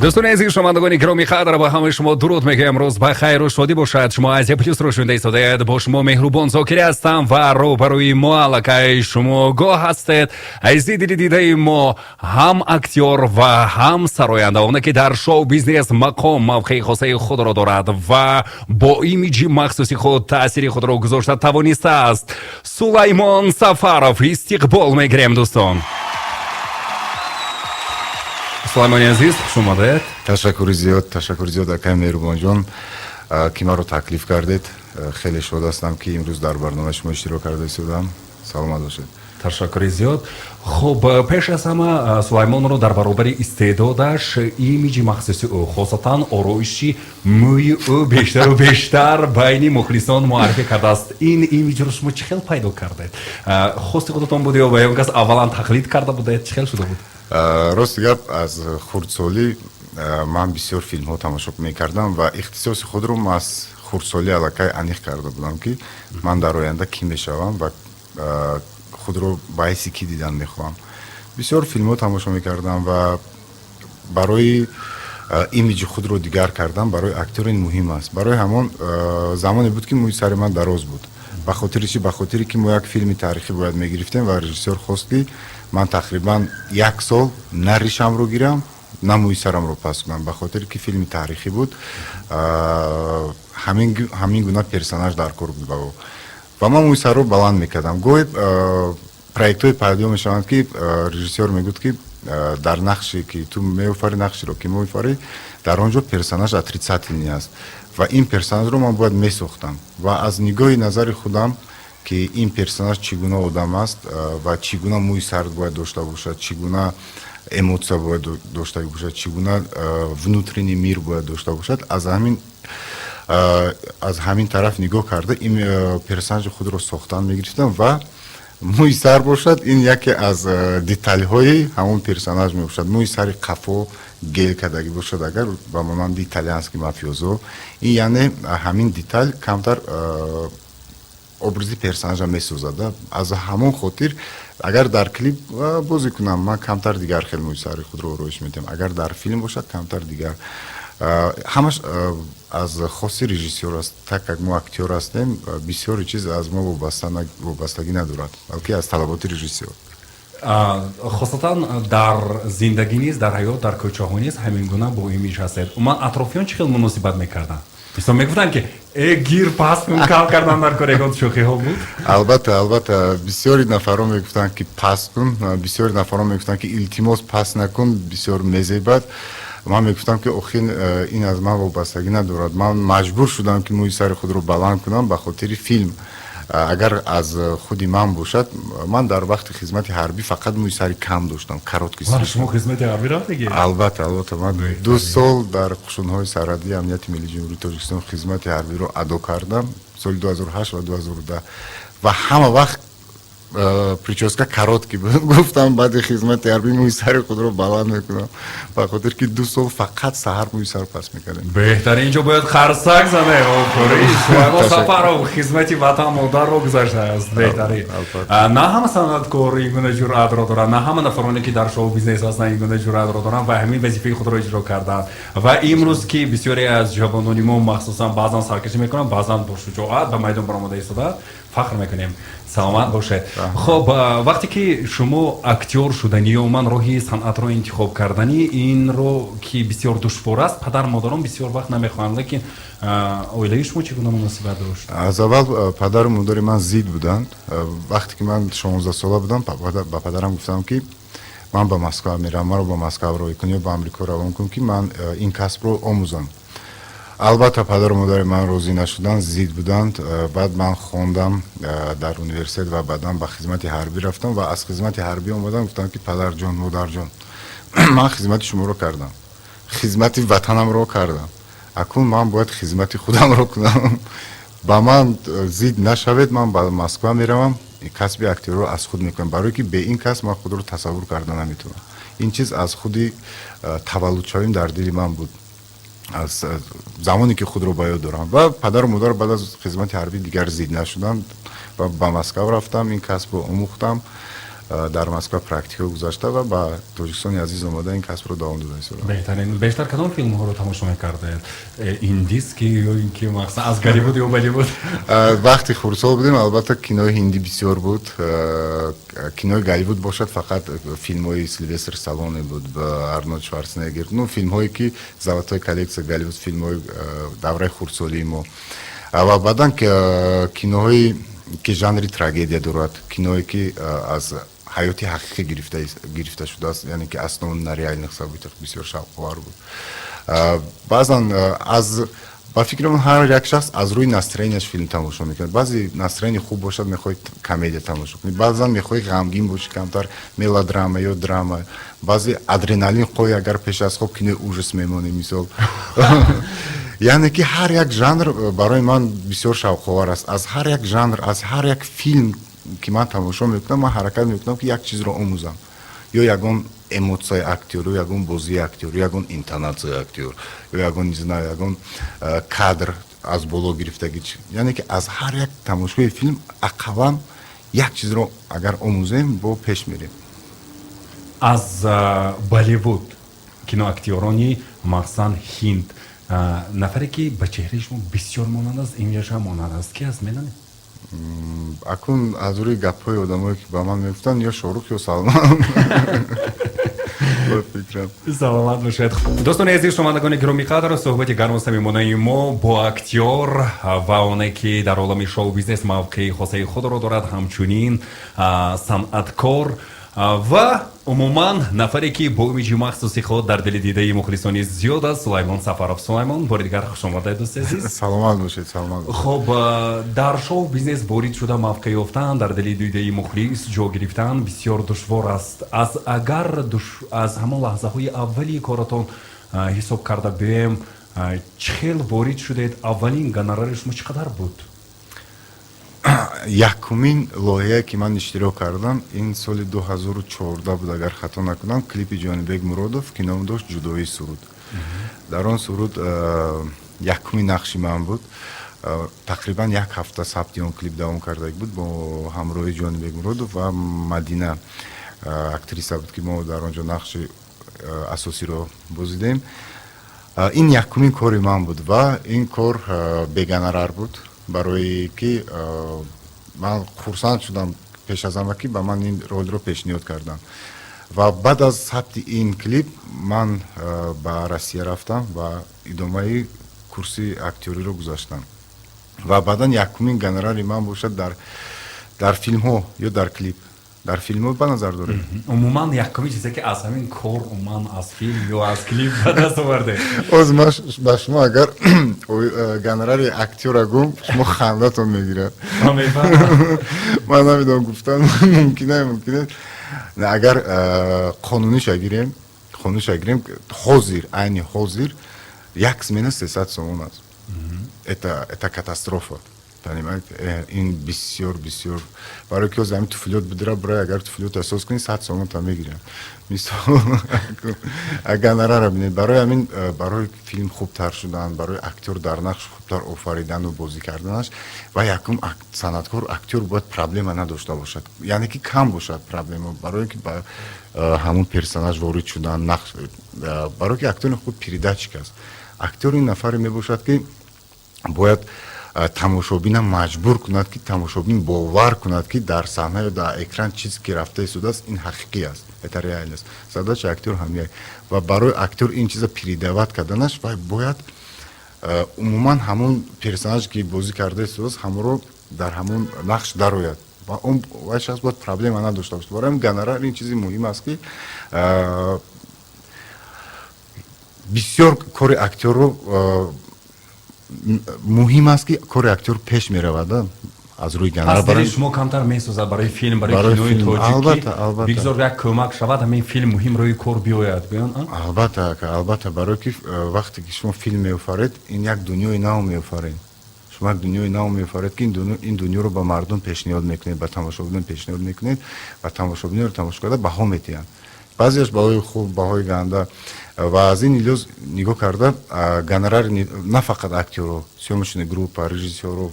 دوستان عزیز شنوندگان گرامی قدر با همه شما درود میگم. امروز بخیر و شادی باشد. شما از پلیس رو شنونده اید. با شما مهربان زاکری هستم و روبروی ما علاقه شما گاه هستید. از دیده ما هم اکتور و هم سراینده اونه که در شو بیزنس مقام موقع خاصه خود را دارد و با ایمیج مخصوصی خود تأثیر خود را گذاشته توانسته است. سلیمان سفرов استقبال میگیریم دوستان. سلیمان عزیز خوش اومدید. تشکر زیاد اکای مهربان جان که ما رو تکلیف کردید. خیلی شاد هستم که امروز در برنامه شما اشتراک کرده شدم. سلامت باشید. تشکر زیاد. خب پیش از همه سلیمان رو در برابر استعدادش ایمیج مخصوصی او خاصتا آرایشی موی او بیشتر و بیشتر بین مخلصان معرفی کرده است. این ایمیج رو شما چه خیلی پیدا کردید؟ خواست خودتان بود یا بیان کس اولا تقلید کرده بودید؟ چه خیلی شده بود؟ راست گپ از خردسالی من بسیار فیلم ها تماشا میکردم و اختصاص خود رو از خردسالی علاقه انیق کرده بودم که من در آینده کی میشوم و خود رو باعثی کی دیدن میخوام. بسیار فیلم ها تماشا میکردم و برای ایمیج خود رو دیگر کردم. برای اکتور این مهم است. برای همون زمانی بود که موی سر من دراز بود. به خاطری که ما یک فیلم تاریخی باید میگرفتیم و رژیسور خواست که من تقریبا یک سال نه ریشم رو گیرم نه موی سرم رو پس کنم. به خاطر که فیلم تاریخی بود همین گونه پرسوناژ در کار بود و من موی سر رو بلند میکردم. گویا پروژه های پیدا میشوند که رژیسور میگوید که در نقشی که تو میوفری نقشی رو که میوفری در آنجا پرسوناژ اتریساتلی است و این پرسوناژ رو من باید میساختم و از نگاه نظر خودم که این پرسوناژ چگونه آدم است و چگونه موی سرد باید داشته باشد، چگونه اموسیا باید داشته باشد، چگونه внутренний мир باید داشته باشد، از همین طرف نگاه کرده این پرسوناژ خود رو ساختن میگرفتم و موی سر باشد. این یکی از دیتیل های همون پرسوناژ می باشد. موی سر قفا گل کردگی باشد اگر با مانند ایتالیانسکی مافیوزو، این یعنی همین دیتیل کمتر образи персонажа месозада. аз ҳамон хотир агар дар клип бозӣ кунам ман камтар дигар хел муйсари худро ороиш медиҳам, агар дар филм бошад камтар дигар. ҳамаш аз хоси режиссёр аст. Так як мо актёр ҳастем бисёри чиз аз мо вобастагӣ надорад, балки аз талаботи режиссёр. خاصتا در زندگی نیست، در حیات، در کوچه‌ها نیست همین گونه با ایمیج هستید. من اطرافیان چه خیلی مناسبت میکردن؟ مثلا میگفتن که گیر پاس کن کار کردن در کارگاه شوخی ها بود. البته بسیاری نفران میگفتن که پاس کن، بسیاری نفران میگفتن که التماس پاس نکن، بسیار مزیبت. من میگفتم که آخین این از من وابستگی ندارد. من مجبور شدم که موی سر خود رو بلند کنم به خاطر فیلم. اگر از خودی من باشد من در وقت خدمت حربی فقط موی سری کم داشتم. کاروتکی سری. شما خدمت حربی رفت دیگه؟ البته من 2 سال در قشون‌های سرحدی امنیت ملی جمهوری تاجیکستان خدمت حربی رو ادا کردم. سال 2008 و 2010 و همه وقت پریچوسکا کاروتکی بود. گفتم بعد خدمت حربی موی سر خود رو بلند میکنم به خاطر که 2 سال فقط سحر موی سر پس میکردم. بهتره اینجا باید خرسک زنه و سلیمان سفرов خدمت وطن مادر رو گذاشته است. بهتره نه همه صنعتکار این گونه جرأت را دارن، نه همه نفرانی که در شو بیزنس هستن این گونه جرأت را دارن و همین وظیفه خود را اجرا کردن و امروز که بسیاری از جوانان ما مخصوصا بعضا سرکشی میکنن، بعضا با شجاعت به میدان برآمده ایستاده فخر میکنیم. سلامت باشید. خب وقتی که شما اکتور شدنی یا من راهی صنعت رو انتخاب کردنی این رو که بسیار دشوار است، پدر مادران بسیار وقت نمیخوان، لیکن اویله شما چگونه مناسبت داشت؟ از اول پدر و مادر من زید بودند. وقتی که من 16 ساله بودم با پدرم گفتم که من به مسکو میرم، من رو به مسکو روی کنی و به آمریکا روان کنم که من این کسب رو آموزم. البته پدر و مادر من راضی نشدند، زید بودند. بعد من خواندم در اونیورسیته و بعدا به خدمت حربی رفتم و از خدمت حربی اومدم گفتم که پدر جان، مادر جان، من خدمت شما رو کردم، خدمت وطنم رو کردم، اکنون من باید خدمت خودم رو کنم. با من زید نشوید، من به مسکو میروم، کسب اکتور رو از خود میکنم، برای که به این کسب من خود رو تصور کردن نمیتونم. این چیز از خودی تولد شویم در دل من بود از زمانی که خود رو باید دارم و پدر و مادر بعد از خدمت حربی دیگر زید نشدم و به مسکو رفتم، این کسب رو آموختم. дар Москва практика гузашта ва ба Тоҷикистони азиз омада ин касбро давом дода истодам. Беҳтарин. Бештар кадом филмҳоро тамошо мекардед? Индиски ё ин ки мақсад аз Голливуд ё Болливуд? Вақти хурдсол будем албатта кинои ҳиндӣ бисёр буд. Кинои Голливуд бошад фақат филмҳои Силвестр Сталлоне буд ва Арнольд Шварценеггер. Ну филмҳое ки заводҳои коллексия Голливуд, филмҳои давраи хурдсолии мо. Ва баъдан киноҳои ки жанри трагедия дорад, киное ки аз ҳаёти ҳақиқӣ гирифта шудааст, яъне ки основаи на реальных событиях бисёр шавқовар буд. Баъзан ба фикри ман ҳар як шахс аз рӯи настроенияш филм тамошо мекунад. Баъзе настроени хуб бошад, мехоҳӣ комедия тамошо кунӣ, баъзан мехоҳӣ ғамгин бошӣ, камтар мелодрама ё драма, баъзе адреналин хоҳӣ, агар пеш аз хоб кинои ужас мемонӣ мисол. яъне ки ҳар як жанр барои ман бисёр шавқовар аст. Аз ҳар як жанр, аз ҳар як филм ки ман тамошо мекунам, ман ҳаракат мекунам ки як чизро омӯзам. ё ягон эмоцияи актёр, ё ягон бозии актёр, ё ягон интонатсияи актёр, ё ягон низна ягон кадр аз боло гирифтагӣ. Яъне ки аз ҳар як тамошои филм ақаллан як чизро агар омӯзем, бо пеш мерем. Аз Болливуд киноактёрони махсусан ҳинд нафаре ки ба чеҳраи шумо бисёр монанд аст, имиҷаша монанд аст, ки аст менонед? Акун аз рӯи гапҳои одамое ки ба ман мегуфтанд ё Шорух ё Салмон. саломат бошед. Дӯстони азиз, шунавандагони гироми қадр, суҳбати гарму самимонаи мо бо актёр ва оне ки дар олами шоу бизнес мавқеи хосаи худро дорад, ҳамчунин санъаткор ва умуман нафаре ки бо имиҷи махсуси худ дар дили дидаи мухлисони зиёд аст, Сулаймон Сафаров. Сулаймон, бори дигар хушомадед дӯстои азиз. Саломат бошед, саломат. хоб дар шоу бизнес ворид шуда мавқеъ ёфтан, дар дили дидаи мухлис ҷо гирифтан бисёр душвор аст. Агар аз ҳамон лаҳзаҳои аввали коратон ҳисоб карда биёем, чӣ хел ворид шудед? Аввалин гонорари шумо чӣ қадар буд? Якумин лоиҳае ки ман иштирок кардам ин соли 2014 буд, агар хато накунам. Клипи Ҷонибек Муродов, кином дошт Ҷудоии суруд. Дар он суруд якумин нақши ман буд. Тақрибан як ҳафта сабти он клип давом кардаг буд бо ҳамроҳи Ҷонибек Муродов ва Мадина, актриса буд ки мо дар он ҷо нақши асосиро бозидем. Ин якумин кори ман буд ва ин кор бегонорар буд, барое ки ман хурсанд шудам пеш аз ҳама ки ба ман ин ролро пешниҳод кардам. Ва баъд аз сабти ин клип ман ба Россия рафтам ва идомаи курси актёриро гузаштам. Ва баъдан якумин гонорари ман бошад дар филмҳо ё дар клип. Дар филмҳо ба назар доред? Умуман якумин чизе ки аз ҳамин кор умуман аз филм ё аз клип ба даст оварде. Оз ба шумо агар гонорари актёра гум, шумо хандатон мегирад. Ман намедонам гуфтан мумкине. Агар қонуниша гирем, ҳозир, айни ҳозир 1 смена 300 сомон аст. Это катастрофа. Понимаете? Ин бисёр барои ки ҳозир ҳамин туфлиёт бидира, барои агар туфлиёт эҳсос кунӣ 100 сомон та мегирам. Мисол гонорара бинед, барои ҳамин барои филм хубтар шудан, барои актёр дар нақш хубтар офаридану бозӣ карданаш ва якум санъаткор актёр бояд проблема надошта бошад. Яъне ки кам бошад проблема, барое ки ба ҳамон персонаж ворид шудан, нақш барое ки актёри худ передатчик аст. Актёр ин нафаре мебошад ки бояд тамошобина маҷбур кунад ки тамошобин бовар кунад ки дар саҳна ё дар экран чизе ки рафта истодааст ин ҳақиқӣ аст, это реальность. Задача актёр ҳамин ва барои актёр ин чиза передават карданаш вай бояд умуман ҳамон персонаж ки бозӣ карда истодааст ҳамонро дар ҳамон нақш дарояд ва он вай шахс бояд проблема надошта бошад. Барои гонорар ин чизи муҳим аст ки бисёр кори актёрро муҳим аст ки кори актёр пеш меравад аз рӯи гонорар. Барои шумо камтар месозад барои филм, барои кинои тоҷикӣ бигзор як кӯмак шавад, ҳамин филм муҳим рӯи кор биёяд. Албатта, барое ки вақте ки шумо филм меофаред, ин як дунёи нав меофаред. Шумо як дунёи нав меофаред ки ин дунёро ба мардум пешниҳод мекунед, ба тамошобинон пешниҳод мекунед ва тамошобинонро тамошо карда баҳо метиҳанд. баъзеаш баҳои хуб, баҳои ганда ва аз ин лиҳоз нигоҳ карда гонорари на фақат актёрро, съёмочная группа, режиссёров,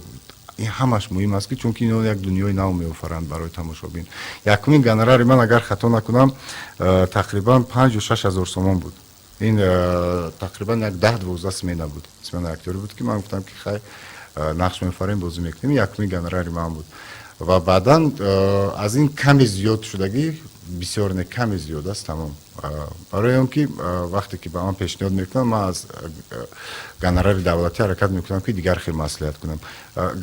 ин ҳамаш муҳим аст ки чунки ино як дунёи нав меофаранд барои тамошобин. Якумин гонорари ман агар хато накунам тақрибан 5-6 ҳазор сомон буд. ин тақрибан як 10-12 смена буд. Смена актёри буд ки ман гуфтам ки хай нақш меофарем бозӣ мекунем. Якумин гонорари ман буд. ва баъдан аз ин каме зиёд шудагӣ бисёр не каме зиёд аст тамом. барои он ки вақте ки ба ман пешниҳод мекунам ман аз гонорари давлатӣ ҳаракат мекунам ки дигар хел маслиҳат кунам.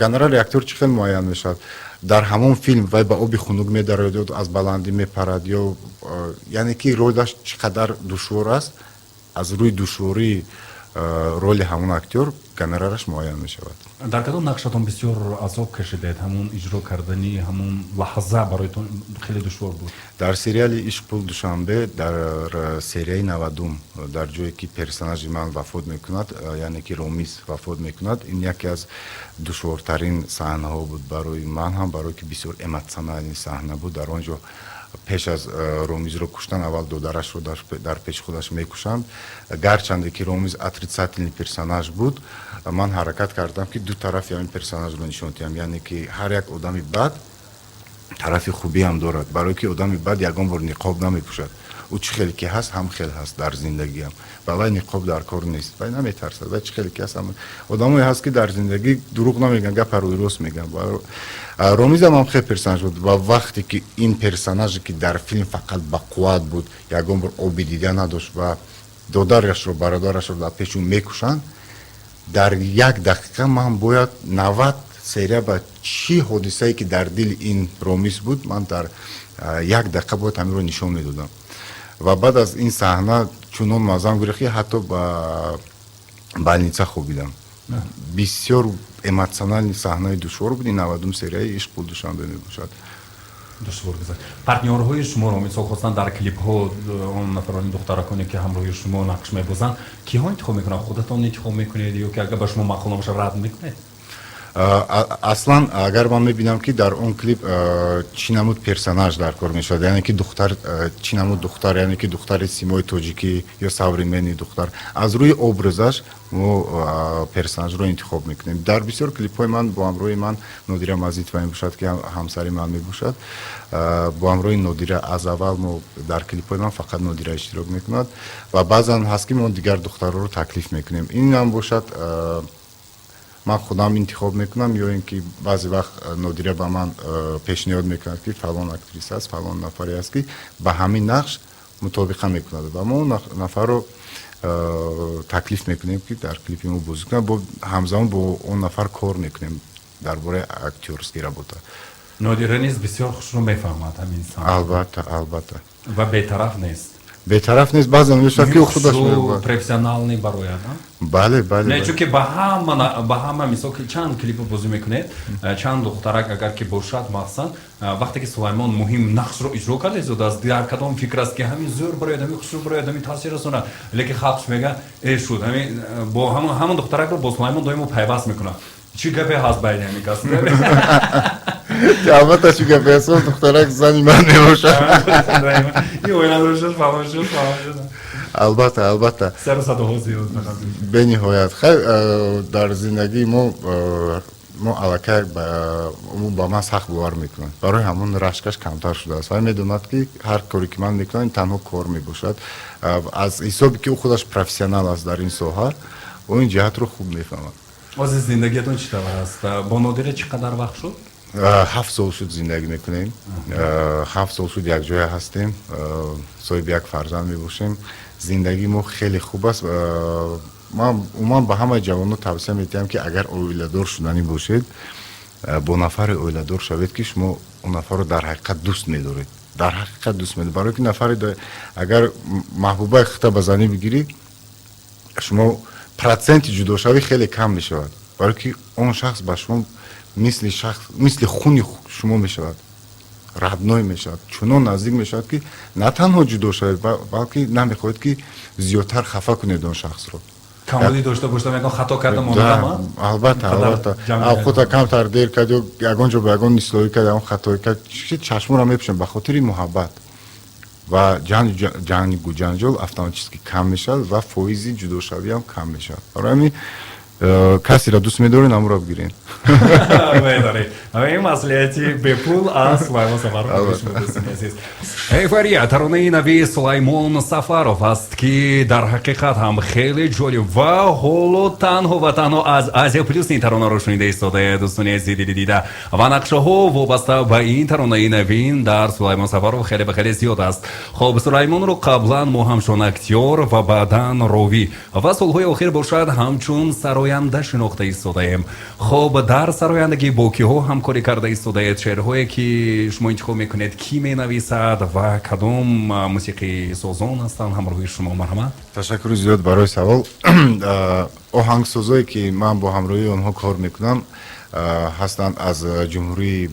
гонорари актёр чӣ хел муайян мешавад? дар ҳамон филм вай ба оби хунук медарад ё аз баландӣ мепарад ё яъне ки ролаш чӣ қадар душвор аст, аз рӯи душвории роли ҳамон актёр гонорараш муайян мешавад. дар кадом нақшатон бисёр азоб кашидед? ҳамон иҷро кардани ҳамон лаҳза бароятон хеле душвор буд? дар сериали ишқ пул душанбе дар серияи 90 дар ҷое ки персонажи ман вафот мекунад, яъне ки Ромис вафот мекунад, ин яке аз душвортарин саҳнаҳо буд барои ман ҳам, барое ки бисёр эмоционални саҳна буд. дар он ҷо пеш аз Ромизро куштан аввал додарашро дар пеши худаш мекушанд. гарчанде ки Ромиз отрицательный персонаж буд, ман ҳаракат кардам ки ду тарафи ҳамин персонажро нишон диҳам, яъне ки ҳар як одами бад тарафи хубӣ ҳам дорад, барое ки одами бад ягон бор ниқоб намепӯшад. ӯ чӣ хеле ки ҳаст ҳам хел ҳаст дар зиндагӣ ҳам. ба вай ниқоб дар кор нест, вай наметарсад, вай чӣ хеле ки ҳаст. одамое ҳаст ки дар зиндагӣ дурӯғ намегӯянд, гапа рӯйрост мегӯянд. Ромизам ҳам хеле персонаж буд ва вақте ки ин персонаже ки дар филм фақат ба қувват буд, ягон бор оби дида надошт ва додарашро бародарашро дар пеши ӯ мекушанд, дар як дақиқа ман бояд 90 серия ба чӣ ҳодисае ки дар дили ин Ромис буд, ман дар як дақиқа бояд ҳаминро нишон медодам. ва баъд аз ин саҳна чунон маззам гирифт ки ҳатто ба больница хобидам. бисёр эмоционални саҳнаи душвор буд. ин 90 серияи ишқ пул душанбе мебошад. душвор гузашт. партнёрҳои шуморо мисол хостан дар клипҳо он нафарони духтараконе ки ҳамроҳи шумо нақш мебозанд, киҳо интихоб мекунанд? худатон интихоб мекунед ё ки агар ба шумо маъқул намбошад рад мекунед? аслан агар ман мебинам ки дар он клип чӣ намуд персонаж дар кор мешавад, яъне ки духтар чӣ намуд духтар, яъне ки духтари симои тоҷикӣ ё современный духтар, аз рӯи образаш мо персонажро интихоб мекунем. дар бисёр клипҳои ман бо ҳамроҳи ман Нодира Мазитова мебошад ки ҳамсари ман мебошад. бо ҳамроҳи Нодира аз аввал мо дар клипҳои ман фақат Нодира иштирок мекунад ва баъзан ҳаст ки мо дигар духтарҳоро таклиф мекунем. инам бошад ман худам интихоб мекунам ё ин ки баъзе вақт Нодира ба ман пешниҳод мекунад ки фалон актриса аст, фалон нафаре аст ки ба ҳамин нақш мутобиқа мекунад ва мо нафарро таклиф мекунем ки дар клипи мо бозӣ кунад, бо ҳамзамон бо он нафар кор мекунем дар бораи актёрскӣ работа. Нодира низ бисёр хушро мефаҳмад ҳамин сан. албатта ва бетараф нест. бетараф нест, баъзан мешавад ки ӯ худаш мегӯяд. профессионалный барояд. бале не чунки ба ҳама мисол ки чанд клипо бозӣ мекунед, чанд духтарак агар ки бошад мақсад, вақте ки Сулаймон муҳим нақшро иҷро карда зуд аз дар кадом фикр аст ки ҳамин зӯр барояд, ҳамин хушро барояд, ҳамин таъсир расонад, лекин халқш мега шуд бо ҳамон духтаракро бо Сулаймон доимо пайваст мекунад. чӣ гапе ҳаст байни ҳамин кас? албатта чӣ гапе ҳаст, духтарак зани ман мебошад. албатта сару садоҳо зиёд бениҳоят. хай дар зиндагии мо аллакай ба ман сахт бовар мекунад. барои ҳамон рашкаш камтар шудааст. вай медонад ки ҳар коре ки ман мекунам ин танҳо кор мебошад. аз ҳисоби ки ӯ худаш профессионал аст дар ин соҳа, ӯ ин ҷиҳатро хуб мефаҳмад. ози зиндагиятон чӣ тавр аст? бо Нодира чӣ қадар вақт шуд? 7 сол шуд зиндагӣ мекунем. 7 сол шуд якҷоя ҳастем, соҳиби як фарзанд мебошем. зиндагии мо хеле хуб аст. ман умуман ба ҳамаи ҷавонҳо тавсия медиҳам ки агар оиладор шуданӣ бошед, бо нафаре оиладор шавед ки шумо он нафарро дар ҳақиқат дӯст медоред. дар ҳақиқат дӯст медоред. барое ки нафаре агар маҳбубаи хита ба занӣ бигирӣ, шумо проценти ҷудошавӣ хеле кам мешавад. барое ки он шахс ба шумо мисли хуни шумо мешавад, радной мешавад, чунон наздик мешавад ки на танҳо ҷудо шавед, балки намехоҳед ки зиёдтар хафа кунед он шахсро. камолӣ дошта бошам, ягон хато кардам монадама? албатта худта камтар дер кард ё ягон ҷо ба ягон ислоҳӣ кард, ягон хатоӣ кард, чашморо мепӯшам ба хотири муҳаббат ва ҷангу ҷанҷол автоматически кам мешавад ва фоизи ҷудошавӣ ҳам кам мешавад. барои ҳамин касиро дуст медорин амуро бигирен. Медори. Ин маслиҳати бепул аз Сулаймон Сафаров шумо дӯстон азиз. Эйфория таронаи нави Сулаймон Сафаров аст ки дар ҳақиқат ҳам хеле ҷолиб ва ҳоло танҳо ва танҳо аз Азия Плюс ин таронаро шунида истода дӯстони азизи дида ва нақшаҳо вобаста ба ин таронаи навин дар Сулаймон Сафаров хеле ба хеле зиёд аст. Хоб Сулаймонро қаблан мо ҳамчун актёр ва баъдан ровӣ ва солҳои охир бошад ҳамчун сароянда шинохта истодаем. Хоб дар сарояндагӣ бо киҳо ҳамкорӣ карда истодаед? Шеърҳое ки шумо интихоб мекунед ки менависад ва кадом мусиқии созон ҳастанд ҳамроҳи шумо? Марҳамат. ташаккури зиёд барои савол. оҳангсозое ки ман бо ҳамроҳии онҳо кор мекунам ҳастанд аз ҷумҳурии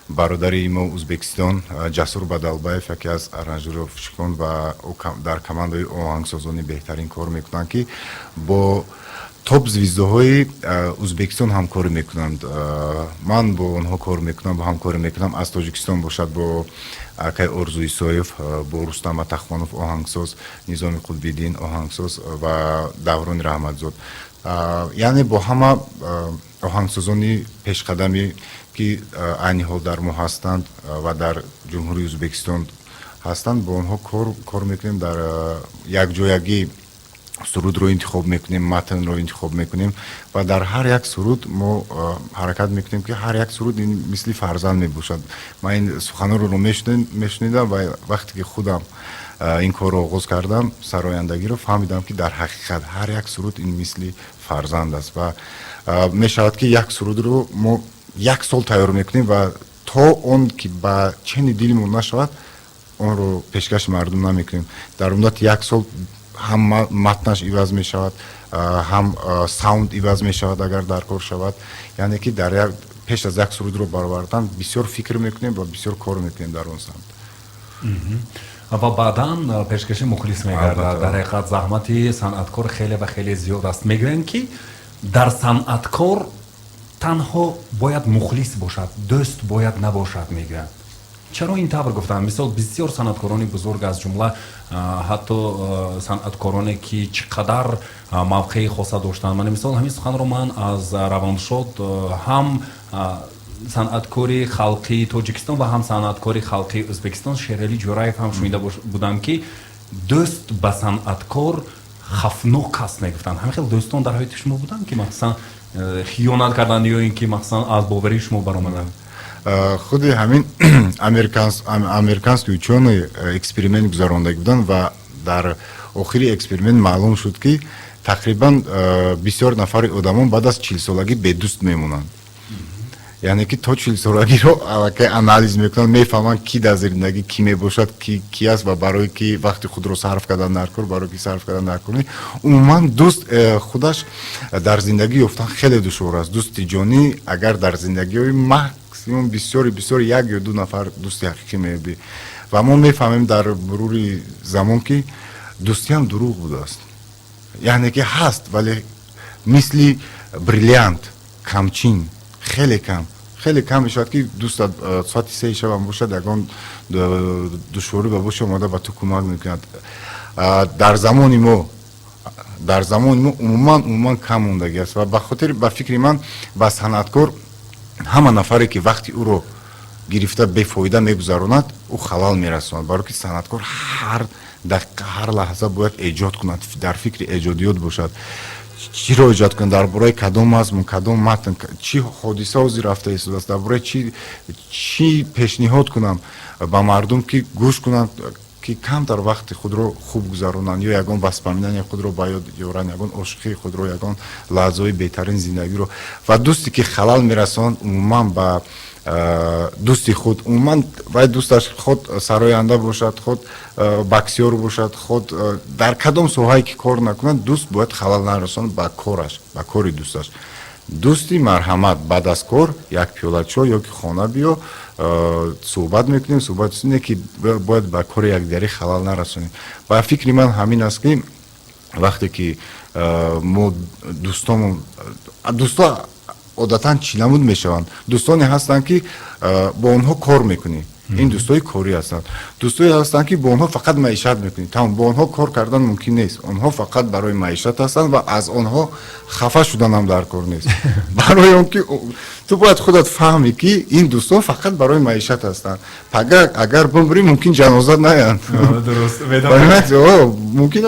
бародари мо Узбекистон Ҷасур Бадалбаев, яке аз аранжировщикон ва дар командаи оҳангсозони беҳтарин кор мекунанд ки бо топ звездаҳои Узбекистон ҳамкорӣ мекунанд. Ман бо онҳо кор мекунам, бо ҳамкорӣ мекунам. Аз Тоҷикистон бошад бо акай Орзу Исоев, бо Рустам Атахвонов оҳангсоз, Низоми Қутбиддин оҳангсоз ва Даврони Раҳматзод. яъне бо ҳама оҳангсозони пешқадаме ки айни ҳол дар мо ҳастанд ва дар ҷумҳурии Узбекистон ҳастанд, бо онҳо кор мекунем. Дар якҷоягӣ сурудро интихоб мекунем, матнро интихоб мекунем ва дар ҳар як суруд мо ҳаракат мекунем ки ҳар як суруд ин мисли фарзанд мебошад. ман ин суханҳоро мешунидам ва вақте ки худам ин корро оғоз кардам, сарояндагиро, фаҳмидам ки дар ҳақиқат ҳар як суруд ин мисли фарзанд аст ва мешавад ки як сурудро мо як сол тайёр мекунем ва то он ки ба чени дилмон нашавад онро пешкаши мардум намекунем. Дар муддати як сол ҳам матнаш иваз мешавад, ҳам саунд иваз мешавад агар дар кор шавад. яъне ки дар пеш аз як сурудро баровардан бисёр фикр мекунем ва бисёр кор мекунем дар он самт. ва баъдан пешкаши мухлис мегардад. дар ҳақиқат заҳмати санъаткор хеле ва хеле зиёд аст. мегӯянд ки дар санъаткор танҳо бояд мухлис бошад, дӯст бояд набошад. мегӯянд чаро ин тавр гуфтанд? мисол бисёр санъаткорони бузург аз ҷумла ҳатто санъаткороне ки чӣ қадар мавқеи хоса доштанд. ман мисол ҳамин суханро ман аз Раваншод ҳам санъаткори халқии Тоҷикистон ва ҳам санъаткори халқии Ӯзбекистон Шералӣ Ҷураев ҳам шунида будам ки дӯст ба санъаткор хафнок аст мегуфтанд. ҳамин хел дӯстон дар ҳаёти шумо буданд ки махсусан хиёнат карданд ё ин ки махсусан аз боварии шумо баромаданд? худи ҳамин американскии учёные эксперимент гузарондагӣ буданд ва дар охири эксперимент маълум шуд ки тақрибан бисёр нафари одамон баъд аз 40 солагӣ бедӯст мемонанд. яъне ки то 40 солагиро аллакай анализ мекунанд, мефаҳманд ки дар зиндагӣ кӣ мебошад, ки аст ва барои ки вақти худро сарф кардан дар кор, барои ки сарф кардан дар кор. умуман дӯст худаш дар зиндагӣ ёфтан хеле душвор аст. дӯсти ҷонӣ агар дар зиндагиҳои максимум бисёр як ё ду нафар дӯсти ҳақиқӣ меёбӣ ва мо мефаҳмем дар мурури замон ки дӯстиам дурӯғ будааст. яъне ки ҳаст, вале мисли бриллиант, камчин, хеле кам мешавад ки дӯстат соати 3 шабам бошад, ягон душворӣ ба бош омода ба ту кӯмак мекунад. дар замони мо умуман кам мондагӣ аст ва ба фикри ман ба санъаткор ҳама нафаре ки вақти ӯро гирифта бефоида мегузаронад, ӯ халал мерасонад. барои ки санъаткор ҳар дақиқа, ҳар лаҳза бояд эҷод кунад, дар фикри эҷодиёт бошад. чиро эҷод кунад, дар бораи кадом мазмун, кадом матн, чӣ ҳодиса ҳозир рафта истодааст, дар бораи чӣ пешниҳод кунам ба мардум ки гӯш кунанд, ки камтар вақти худро хуб гузаронанд ё ягон васпоминаниаи худро ба ёд ёранд, ягон ошиқии худро, ягон лаҳзаҳои беҳтарин зиндагиро. ва дӯсте ки халал мерасонад умуман ба дӯсти худ, умуман бояд дӯсташ худ сароянда бошад, худ боксёр бошад, худ дар кадом соҳае ки кор накунад, дӯст бояд халал нарасонад ба кораш, ба кори дӯсташ. дӯсти марҳамат, баъд аз кор як пиёла чой ё ки хона биё, суҳбат мекунем, суҳбати суне ки бояд ба кори якдигарӣ халал нарасонем. ба фикри ман ҳамин аст ки вақте ки мо дӯсто одатан чиламуд мешаванд. дӯстоне ҳастанд ки бо онҳо кор мекунӣ, ин дӯстои корӣ ҳастанд. Дӯстое ҳастанд ки бо онҳо фақат маишат мекунӣ. Тамом бо онҳо кор кардан мумкин нест. Онҳо фақат барои маишат ҳастанд ва аз онҳо хафа шудан ҳам дар кор нест. Барои он ки ту бояд худат фаҳмӣ ки ин дӯстон фақат барои маишат ҳастанд. Агар бимирӣ мумкин ҷаноза наянд. Дуруст. Мумкин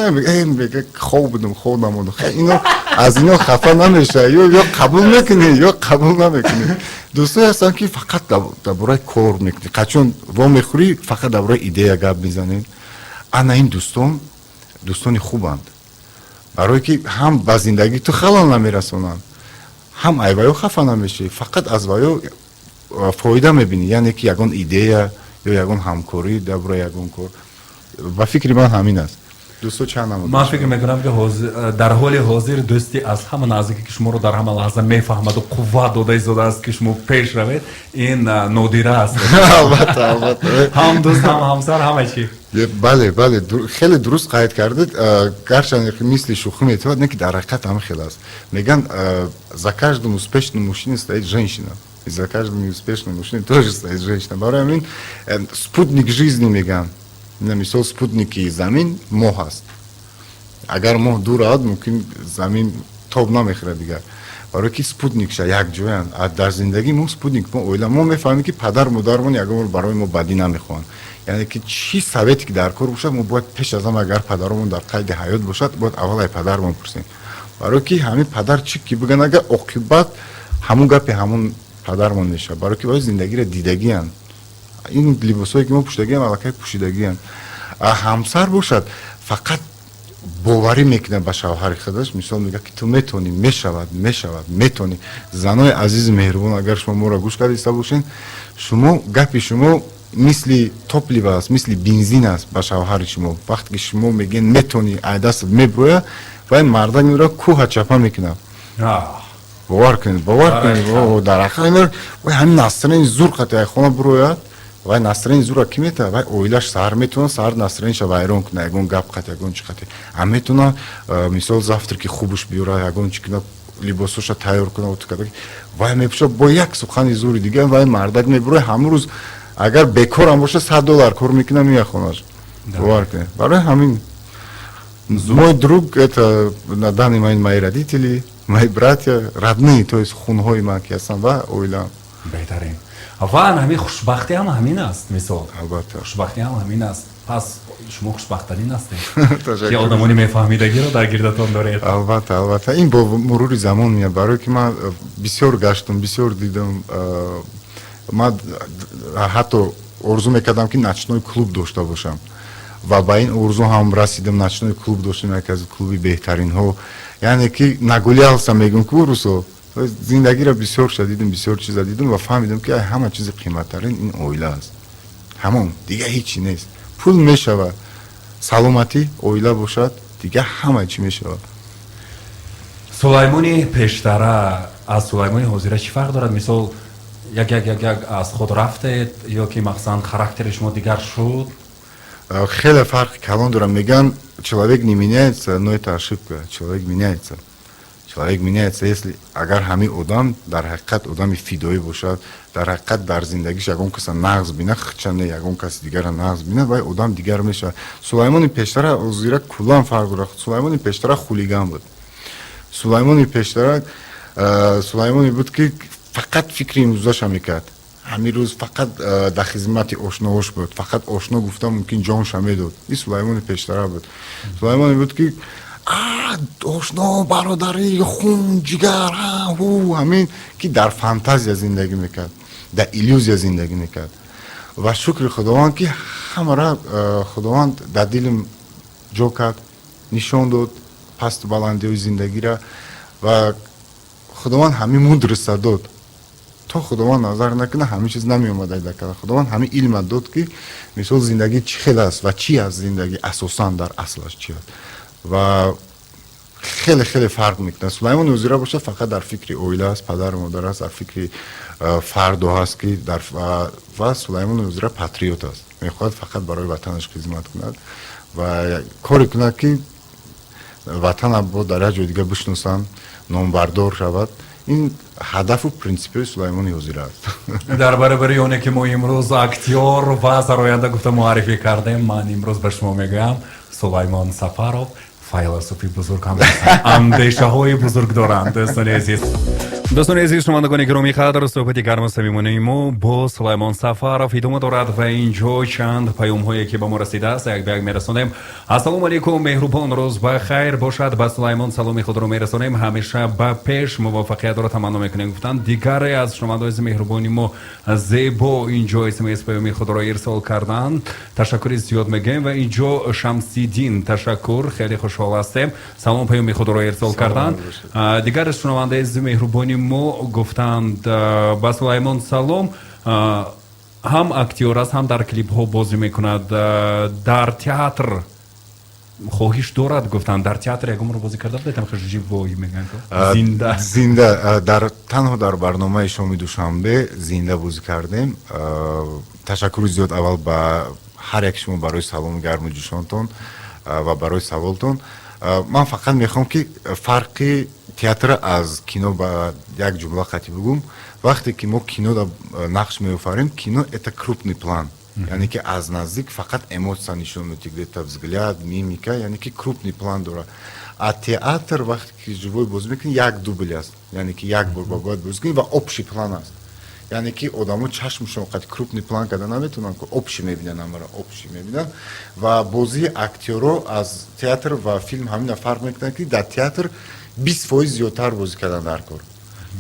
хоб будам, хоб намудам. Ино аз ино хафа намеша, ё қабул мекунӣ, ё қабул намекунӣ. Дӯстое ҳастанд ки фақат дар бораи кор мекунӣ. Қачон во мехӯрӣ, фақат дар бораи идея гап мезанед. Ана ин дӯстони хубанд. Барое ки ҳам ба зиндагии ту халал намерасонанд, ҳам айваё хафа намешӣ, фақат аз ваё фоида мебинӣ. Яъне ки ягон идея ё ягон ҳамкорӣ дар бораи ягон кор. Ба фикри ман ҳамин аст. дӯсто чанд намуд? Ман фикр мекунам ки дар ҳоли ҳозир дӯсти аз ҳама наздике ки шуморо дар ҳама лаҳза мефаҳмаду қувват дода истодааст ки шумо пеш равед, ин нодира аст. Албатта. ҳам дӯст, ҳам ҳамсар, ҳама чӣ. Бале, хеле дуруст қайд кардед. Гарчанде мисли шӯхӣ метавад, не ки дар ҳақиқат ҳама хел аст. Меган за каждым успешным мужчиной стоит женщина. И за каждым неуспешным мужчиной тоже стоит женщина. Барои ҳамин спутник жизни меган. Мисол спутники замин моҳ аст. Агар моҳ дур ад, мумкин замин тоб намехӯрад дигар. Барое ки спутникша якҷоянд. Дар зиндагӣ мо спутник, мо оила, мо мефаҳмем ки падар модармон ягон бор барои мо бадӣ намехоҳанд. Яъне ки чӣ совете ки дар кор бошад, мо бояд пеш аз ҳама агар падаромон дар қайди ҳаёт бошад, бояд аввал ай падармон пурсем. Барое ки ҳамин падар чӣ ки бигӯян, агар оқибат ҳамун гапи ҳамун падармон мешавад. Барое ки зиндагиро дидагиянд. Ин либосое ки мо пӯшидагиам, аллакай пӯшидагиянд. ҳамсар бошад, фақат боварӣ мекунад ба шавҳари худаш. Мисол мегӯяд ки ту метонӣ, мешавад, метонӣ. Занои азизи меҳрубон, агар шумо моро гӯш карда бошед, шумо гапи шумо мисли топлива аст, мисли бензин аст ба шавҳари шумо. Вақте ки шумо мегӯед метонӣ, ай дастат меброя, вай мардак меро кӯҳа чапа мекунад. бовар кунед, дар ҳақиқат вай ҳамин настроени зур қати ай хона брояд. Вай настроени зура ки метавад, вай оилаш саҳар метавонад, саҳар настроениша вайрон кунад, ягон гап қат, ягон чӣ қати. А метавонад мисол завтраки хубаш биёрад, ягон чӣ кунад, либосоша тайёр кунад. Вай мепӯшад бо як сухани зури дигар, вай мардак меброяд, ҳамун рӯз агар бекорам боша $100 кор мекунад меяд хонаш. Бовар кунед. Барои ҳамин мой друг, это на данный момент мои родители, мои братья, родные, то есть хунҳои ман ки ҳастанд ва оилаам. Беҳтарин. ва ҳамин хушбахтӣ ҳам ҳамин аст. Мисол хушбахтӣ ҳам ҳамин аст. Пас шумо хушбахттарин ҳастед ки одамони мефаҳмидагиро дар гирдатон доред. Албатта ин бо мурури замон меяд. Барое ки ман бисёр гаштам, бисёр дидам. Ман ҳатто орзу мекардам ки начной клуб дошта бошам ва ба ин орзу ҳам расидам. Начной клуб доштам, яке аз клуби беҳтаринҳо. Яъне ки нагулялса мегӯям ки урусо зиндагиро бисёр шадидам, бисёр чиза дидам ва фаҳмидам ки ҳама чизи қиматтарин ин оила аст. ҳамон дигар ҳечи нест. пул мешавад, саломатӣ оила бошад, дигар ҳама чӣ мешавад. Сулаймони пештара аз Сулаймони ҳозира чӣ фарқ дорад? Мисол як аз худ рафтед ё ки махсан характери шумо дигар шуд? Хеле фарқи калон дорад. Мегӯянд человек не меняется, но это ошибка. Человек меняется. Человек меняется, если агар ҳамин одам дар ҳақиқат одами фидоӣ бошад, дар ҳақиқат дар зиндагиш ягон каса нағз бинад, хчане ягон каси дигара нағз бинад, вай одам дигар мешавад. Сулаймони пештара озира куллан фарқ дорад. Сулаймони пештара хулиган буд. Сулаймони пештара Сулаймоне буд ки фақат фикри имрӯзаша мекард. ҳамин рӯз фақат дар хизмати ошноҳош буд. Фақат ошно гуфта мумкин ҷонша медод. ин Сулаймони пештара буд. Сулаймоне буд ки ошно, бародарӣ, хун, ҷигар, ҳамин ки дар фантазия зиндагӣ мекард, дар иллюзия зиндагӣ мекард. Ва шукри худованд ки ҳамара худованд дар дилим ҷо кард, нишон дод пасту баландиҳои зиндагиро ва худованд ҳамин мудроста дод. То худованд назар накунад, ҳамин чиз намеомада дар калом. Худованд ҳамин илма дод ки мисол зиндагӣ чӣ хел аст ва чӣ аст зиндагӣ асосан дар аслаш чӣ аст. ва хеле фарқ мекунад. Сулаймони ҳозира бошад фақат дар фикри оила аст, падару модар аст, дар фикри фардо ҳаст ки ва Сулаймони ҳозира патриот аст. Мехоҳад фақат барои ватанаш хизмат кунад ва коре кунад ки ватана бо дар як ҷои дигар бишносанд, номбардор шавад. ин ҳадафу принсипиёи Сулаймони Ҳозир аст. дар баробари оне ки мо имрӯз актёр ва сароянда гуфта муаррифӣ кардем, ман имрӯз ба шумо мегӯям Сулаймон Сафаров файлосуфи бузург ҳам андешаҳои бузург доранд. Дӯстони азиз, шунавандагони гиромии қадр, суҳбати гарму самимонаи мо бо Сулаймон Сафаров идома дорад ва инҷо чанд паёмҳое ки ба мо расидааст як ба як мерасонем. Ассалому алайкум, меҳрубон, рӯз ба хайр бошад. Ба Сулаймон саломи худро мерасонем. Ҳамеша ба пеш муваффақиятро таманно мекунем. Гуфтанд дигаре аз шунавандаҳои меҳрубони мо зебо инҷо смс паёми худро ирсол карданд. Ташаккури зиёд мегӯем ва инҷо Шамсиддин ташаккур, хеле хушҳол ҳастем. Салом паёми худро ирсол карданд. Дигар шунавандаи меҳрубони мо гуфтанд ба Сулаймон салом, ҳам актёр аст, ҳам дар клипҳо бозӣ мекунад, дар театр хоҳиш дорад. Гуфтанд дар театр ягонро бозӣ карда будед? живой мегӯянд, зинда танҳо дар барномаи шоми душанбе зинда бозӣ кардем. Ташаккури зиёд аввал ба ҳар як шумо барои саломи гарму ҷӯшонтон ва барои саволтон. Ман фақат мехоҳам ки фарқи театр аз кино ба як ҷумла қатъи бигӯм. Вақте ки мо кино нақш меофарем, кино это крупный план, яъне ки аз наздик фақат эмоция нишон медиҳад, где-то взгляд, мимика, яъне ки крупный план дорад. А театр вақте ки живой бозӣ мекунӣ, як дубл аст, яъне ки як бор бояд бозӣ кунӣ ва общий план аст. яъне ки одамо чашмшон қад крупный план карда наметавонанд, ки общий мебинанд, амара общий мебинанд. Ва бозии актёро аз театр ва филм ҳамина фарқ мекунад, ки дар театр 20% зиёдтар бозӣ кардан дар кор.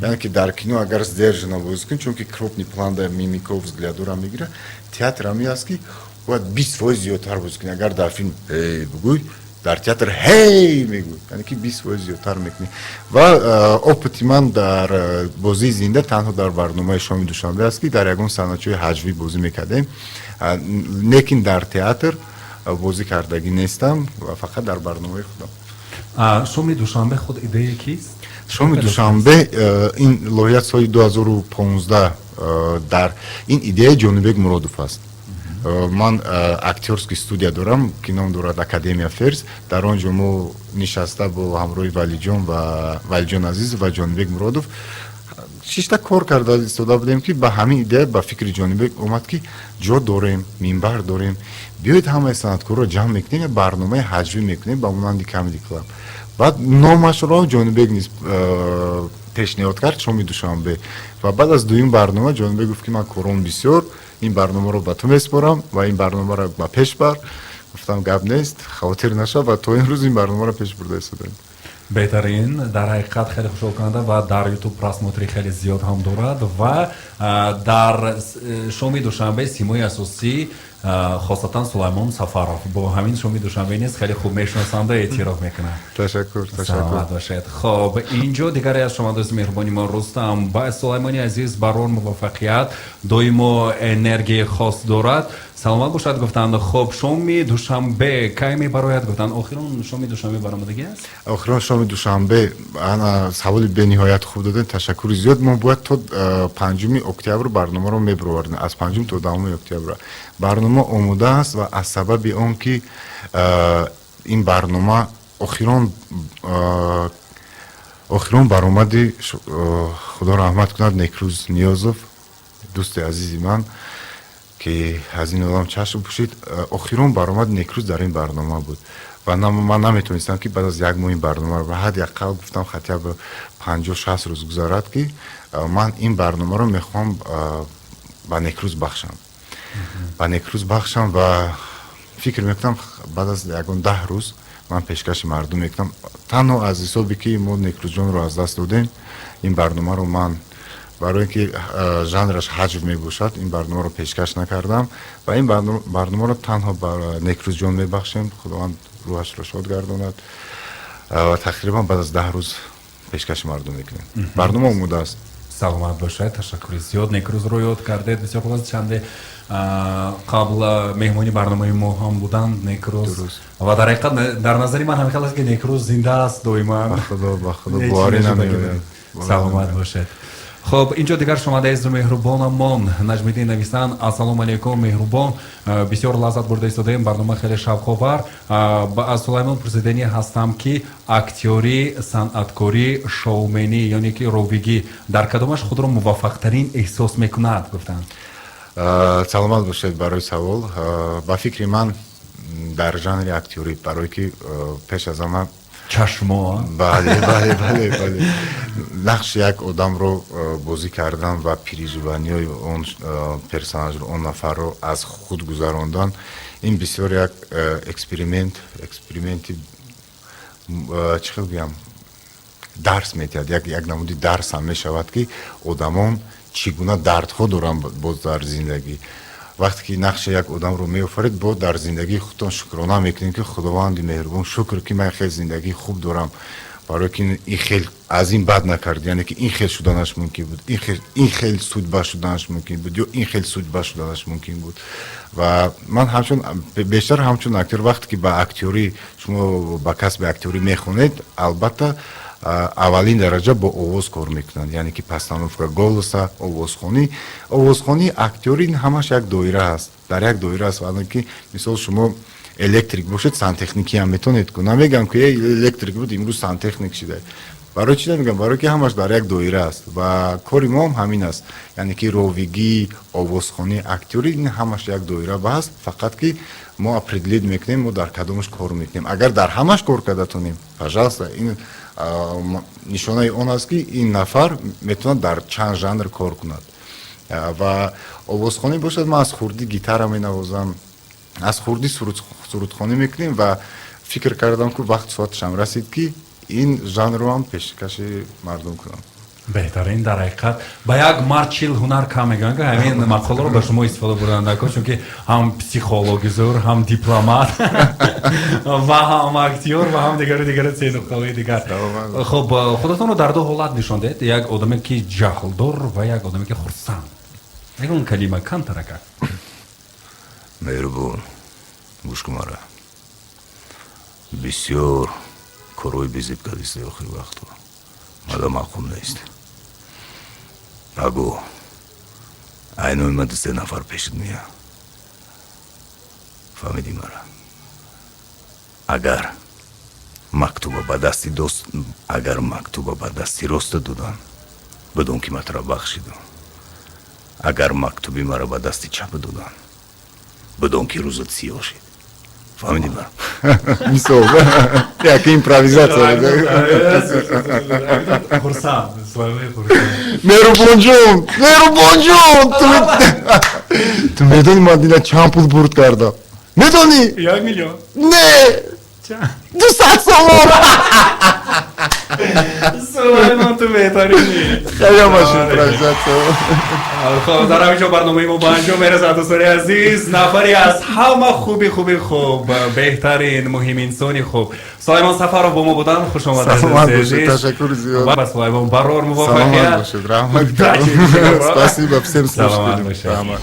яъне ки дар кино агар сдержанно бозӣ кунӣ, чунки крупный план дар мимика взглядора мегира, театр ҳамин аст, ки бояд 20% зиёдтар бозӣ кунӣ. агар дар филм бигӯй, дар театр ҳей мегӯй, яъне ки 20% зиёдтар мекунӣ. Ва опити ман дар бозии зинда танҳо дар барномаи шоми душанбе аст, ки дар ягон санъатчои ҳаҷвӣ бозӣ мекардем, лекин дар театр бозӣ кардагӣ нестам ва фақат дар барномаи худам. шоми душанбе худ идея кист? шоми душанбе ин лоиҳат соли 2015 дар ин идеяи Ҷонибек Муродов аст. ман актёрский студия дорам, кином дорад Академия Ферз. дар он ҷо мо нишаста бо ҳамроҳи Валиҷон Азизов ва Ҷонибек Муродов шишта кор карда истода будем, ки ба ҳамин идея ба фикри Ҷонибек омад, ки ҷо дорем, минбар дорем, биёед ҳамаи санъаткорро ҷамъ мекунем, барномаи ҳаҷвӣ мекунем ба монанди Comedy Club. баъд номашро Ҷонибек низ пешниҳод кард, шоми душанбе. ва баъд аз дуюм барнома Ҷонибек гуфт, ки ман кором бисёр, ин барномаро ба ту меспорам ва ин барномаро ба пеш бар. гуфтам гап нест, хавотир наша, ва то имрӯз ин барномаро пеш бурда истодем. беҳтарин, дар ҳақиқат хеле хушҳолкунанда ва дар YouTube просмотри хеле зиёд ҳам дорад. ва дар шоми душанбе симои асосӣ хосатан Сулаймон Сафаров бо ҳамин шоми душанбе низ хеле хуб мешиносанда эътироф мекунад. Ташаккур. Саломат бошед. хоб инҷо дигаре аз шунавандаҳои меҳрубони мо Рустам. ба Сулаймони азиз барор муваффақият, доимо энергияи хос дорад. саломат бошад. гуфтанд хоб шоми душанбе кай мебарояд? гуфтанд охирон шоми душанбе баромадагӣ аст? охирон шоми душанбе ана саволи бениҳоят хуб додем, ташаккури зиёд. мо бояд то 5 октябр барномаро мебаровардем, аз 5 то 10 октябр барнома омода аст. ва аз сабаби он ки ин барнома охирон баромади худо раҳмат кунад Некрӯз Ниёзов, дӯсти азизи ман, ки аз ин олам чашм пӯшид, охирон баромад Некрӯз дар ин барнома буд. ва ман наметонистам, ки баъд аз як моҳ ин барномаро ба ҳад якқал гуфтам хотя бы 50-60 рӯз гузарад, ки ман ин барномаро мехоҳам ба Некрӯз бахшам. ва фикр мекунам баъд аз ягон 10 рӯз ман пешкаши мардум мекунам. танҳо аз ҳисоби ки мо Некрӯзҷонро аз даст додем, ин барномаро ман барои ки жанраш ҳаҷв мебошад, ин барномаро пешкаш накардам ва ин барномаро танҳо ба Некрӯзҷон мебахшем. худованд рӯҳашро шод гардонад. ва тақрибан баъд аз 10 рӯз пешкаши мардум мекунем. барнома омода аст. саломат бошед. ташаккури зиёд. Некрӯзро ёд кардед. бисёр хуб аст. чанде қабл меҳмони барномаи мо ҳам буданд Некрӯз. ва дар ҳақиқат дар назари ман ҳамин аст, ки Некрӯз зинда аст доиман. ба худо боварӣ намеояд. саломат бошед. خب اینجا دیگر شما از مهربانمون نجمیدین نویسن السلام علیکم مهربان بسیار لذت برده ایستادیم برنامه خیلی شوق‌آور از سلیمان پرسیدنی هستم که اکتوری صنعتکاری شومنی یعنی که رویگی در کدامش خود را موفق ترین احساس میکند گفتن саломат бошед барои савол ба фикри ман дар жанри актёрӣ барое ки пеш аз ҳама чашмо бале нақши як одамро бозӣ кардан ва переживаниёи он персонажро он нафарро аз худ гузарондан ин бисёр як эксперименти чӣ хел гӯям дарс метиҳад як намуди дарс ҳам мешавад ки одамон чӣ гуна дардҳо доранд боз дар зиндагӣ вақте ки нақши як одамро меофаред бо дар зиндагии худтон шукрона мекунед ки худованди меҳрубон шукр ки ман хел зиндагии хуб дорам барое ки ин хел аз ин бад накард яъне ки ин хел шуданаш мумкин буд ин хел судьба шуданаш мумкин буд ё ин хел судьба шуданаш мумкин буд ва ман ҳамчун бештар ҳамчун актёр вақте ки ба актёрӣ шумо ба касби актёрӣ мехонед албатта аввалин дараҷа бо овоз кор мекунанд яъне ки постановка голоса овозхонӣ актёрӣ ҳамаш як доира аст дар як доира аст вале ки мисол шумо электрик бошед сантехникӣ ҳам метавонед кунед намегӯям ки электрик буд имрӯз сантехник шидаед барои чӣ намегӯям барое ки ҳамаш дар як доира аст ва кори мо ҳам ҳамин аст яъне ки ровигӣ овозхонӣ актёрӣ ин ҳамаш як доира аст фақат ки мо определид мекунем мо дар кадомаш кор мекунем агар дар ҳамаш кор карда тонем пожалуйста ин нишонаи он аст ки ин нафар метавонад дар чанд жанр кор кунад ва овозхонӣ бошад ман аз хурдӣ гитара менавозам аз хурдӣ сурудхонӣ мекунем ва фикр кардам ки вақт соаташам расид ки ин жанрро ҳам пешкаши мардум кунам беҳтарин дар ҳақиқат ба як мард чил ҳунар кам мегӯянд ки ҳамин мақоларо ба шумо истифода бурданд накун чунки ҳам психологизур ҳам дипломат ва ҳам актёр ва ҳам дигари сенуқтаҳои дигар хуб худатонро дар ду ҳолат нишон диҳед як одаме ки ҷаҳлдор ва як одаме ки хурсанд ягон калима камтарака меҳрубон гӯш кун мара бисёр корҳои безеб кардист дар охири вақтҳо мада маъқул нест агӯ айно омади се нафар пешит мея фаҳмидӣ мара агар мактуба ба дасти дост агар мактуба ба дасти роста додан бидон ки матра бахшидам агар мактуби мара ба дасти чапа додан бидон ки рӯзат сиёҳ шид фаҳмидӣ мара мисол як импровизатсия меҳрубонҷон ту медонӣ ман дина чанд пул бурд кардам медонӣ 1 миллион не 200 сомон сулаймон ту беҳтарини хеле ҳамаш импровизатсия خب در همینجا برنامه ما به انجام میرسد دوستان عزیز نفری از همه خوب بهترین مهم انسانی خوب سلیمان سفرов با ما بودن خوش آمدید عزیز تشکر زیاد با سلیمان برار موفقیت سلامت باشید رحمت удачи спасибо всем سلامت слушателям باشید